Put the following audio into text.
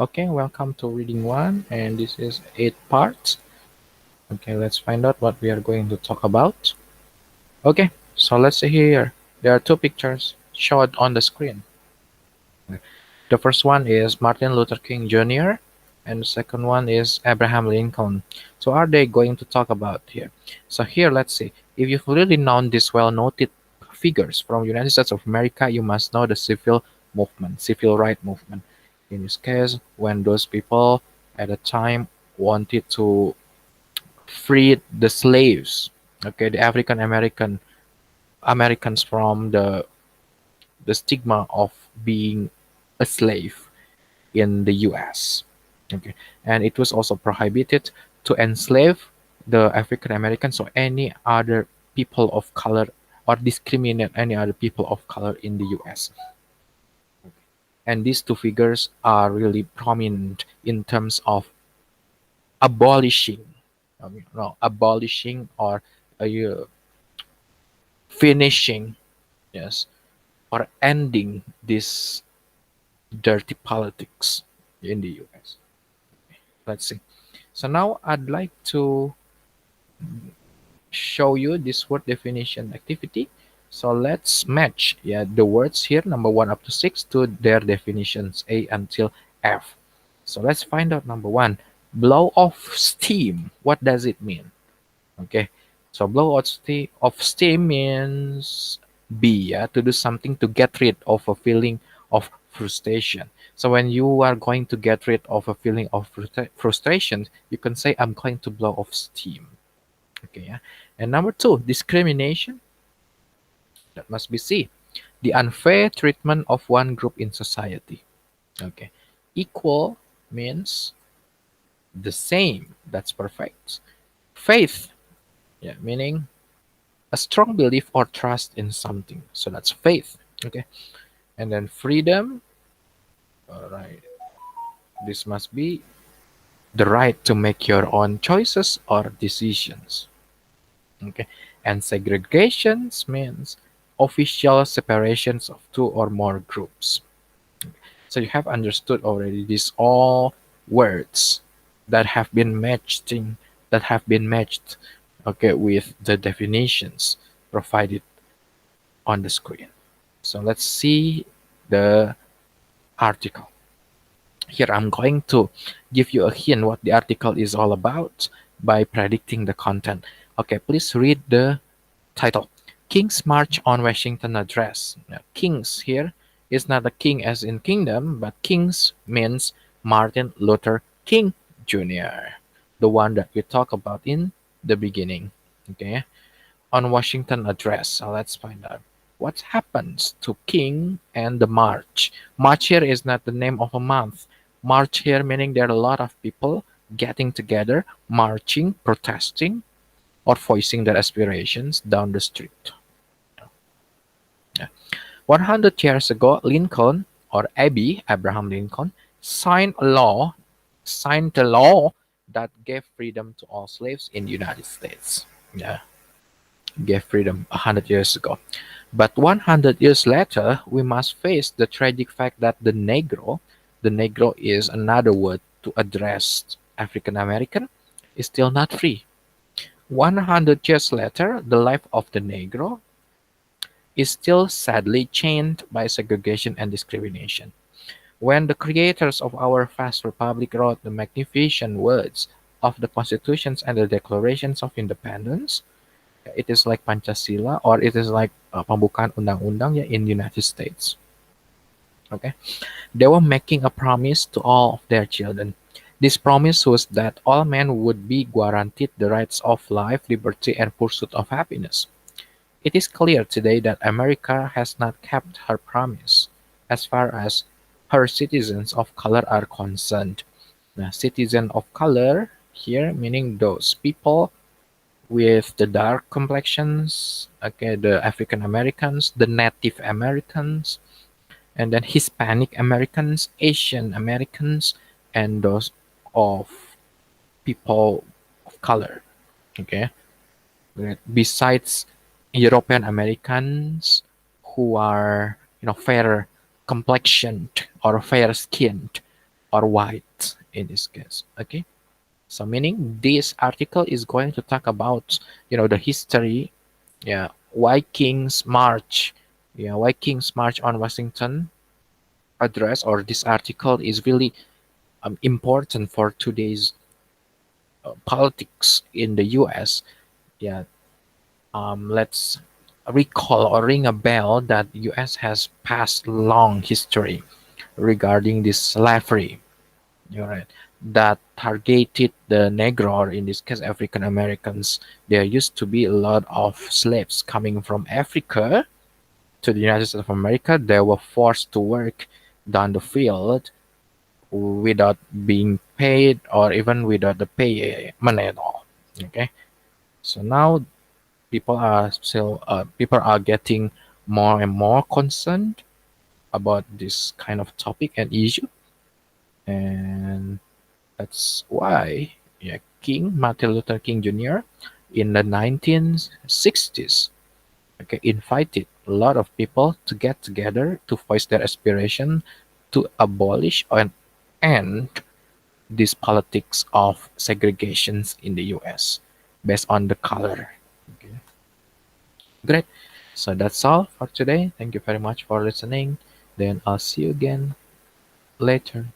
Okay, welcome to reading one, and this is 8 parts. Okay, let's find out what we are going to talk about. Okay, so let's see here. There are two pictures showed on the screen. The first one is Martin Luther King Jr., and the second one is Abraham Lincoln. So, are they going to talk about here? So, here, let's see. If you've really known these well noted figures from United States of America, you must know the civil rights movement. In this case, when those people at the time wanted to free the slaves, okay, the African Americans from the stigma of being a slave in the US. Okay, and it was also prohibited to enslave the African Americans or any other people of color or discriminate any other people of color in the US. And these two figures are really prominent in terms of abolishing, no, abolishing or uh, finishing, yes, or ending this dirty politics in the US. Let's see. So now I'd like to show you this word definition activity. So let's match the words here, number 1 up to 6, to their definitions, A until F. So let's find out number 1. Blow off steam. What does it mean? Okay. So blow of steam means B, to do something to get rid of a feeling of frustration. So when you are going to get rid of a feeling of frustration, you can say, I'm going to blow off steam. Okay, yeah. And number 2, discrimination. That must be C. The unfair treatment of one group in society. Okay. Equal means the same. That's perfect. Faith, meaning a strong belief or trust in something. So that's faith. Okay. And then freedom. All right. This must be the right to make your own choices or decisions. Okay. And segregations means official separations of two or more groups. So you have understood already these all words that have been matched, okay, with the definitions provided on the screen. So let's see the article. Here I'm going to give you a hint what the article is all about by predicting the content. Okay, please read the title. King's March on Washington Address. Now, King's here is not a king as in kingdom, but King's means Martin Luther King Jr., the one that we talked about in the beginning. Okay, on Washington Address. So let's find out what happens to King and the March. March here is not the name of a month. March here meaning there are a lot of people getting together, marching, protesting, or voicing their aspirations down the street. Yeah. 100 years ago, Lincoln, or Abraham Lincoln, signed the law that gave freedom to all slaves in the United States. Yeah, gave freedom 100 years ago. But 100 years later, we must face the tragic fact that the Negro is another word to address African American, is still not free. 100 years later, the life of the Negro is still sadly chained by segregation and discrimination. When the creators of our vast republic wrote the magnificent words of the constitutions and the declarations of independence, it is like Pancasila, or it is like pembukaan undang-undang in the United States. Okay, they were making a promise to all of their children. This promise was that all men would be guaranteed the rights of life, liberty, and pursuit of happiness. It is clear today that America has not kept her promise as far as her citizens of color are concerned. Now, citizen of color here meaning those people with the dark complexions, okay, the African Americans, the Native Americans, and then Hispanic Americans, Asian Americans, and those of people of color. Okay, besides European Americans who are fair complexioned or fair skinned, or white in this case. Okay, so meaning this article is going to talk about the history. Yeah, why King's March. Yeah, why King's March on Washington address, or this article is really important for today's politics in the US. Yeah, let's recall or ring a bell that US has past long history regarding this slavery. You're right. That targeted the Negro, or in this case African Americans. There used to be a lot of slaves coming from Africa to the United States of America. They were forced to work down the field without being paid, or even without the pay money at all. Okay, so now people are getting more and more concerned about this kind of topic and issue, and that's why, yeah, King Martin Luther King Jr. in the 1960s, okay, invited a lot of people to get together to voice their aspiration to abolish and end this politics of segregations in the US based on the color. Okay. Great. So that's all for today. Thank you very much for listening. Then I'll see you again later.